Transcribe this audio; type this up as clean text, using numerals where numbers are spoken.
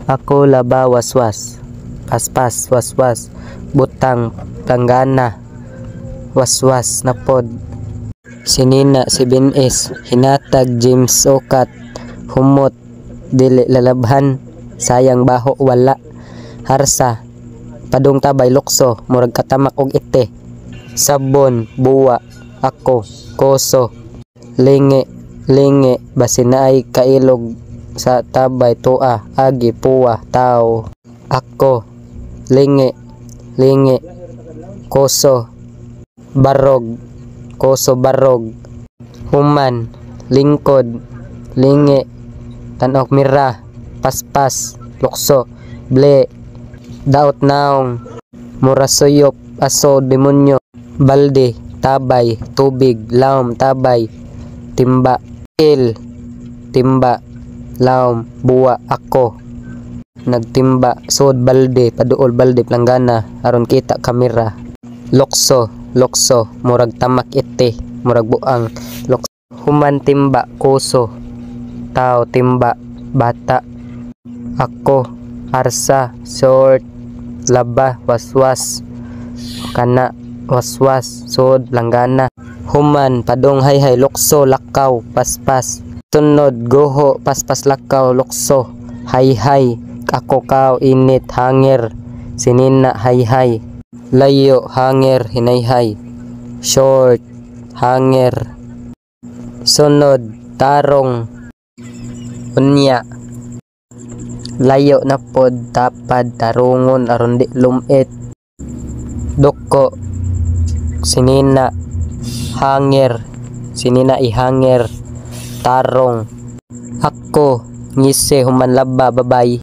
Ako laba waswas, paspas waswas, butang planggana, waswas na pod. Sinina si Binis, hinatag James Okat, humot dili lalabhan, sayang baho wala. Harsa, padung tabay lukso, murag katamak og ite. Sabon, buwa, ako, koso, lingi, basin na ay kailog sa tabay tua, agi, puwa, tao. Ako, lingi, koso, barog, human, lingkod, lingi, tanok mira, paspas, lukso, ble, daot naong, murasuyop, aso, demonyo, balde, tabay, tubig, laom, tabay, timba, timba, laom, buwa, ako, nagtimba, sod, balde, paduol, balde, planggana, aron kita kamera. Lokso, murag tamak ite, murag buang, lokso. Human timba, koso, tao, timba, bata. Ako, arsa, short, laba, waswas, kana, waswas, sod, planggana. Human, padong hayhay, lokso, lakaw, paspas. Tunod, goho, paspas, lakaw, lokso, hayhay. Ako kaw, init, hanger, sinina, hayhay. Layo, hanger, hinayhay. Short, hanger. Sunod, tarong, unya. Layo na pod, tapad, tarungon, aron di lumit. Doko, sinina, hanger, sinina ihanger. Tarong. Ako, ngise, human laba, babay.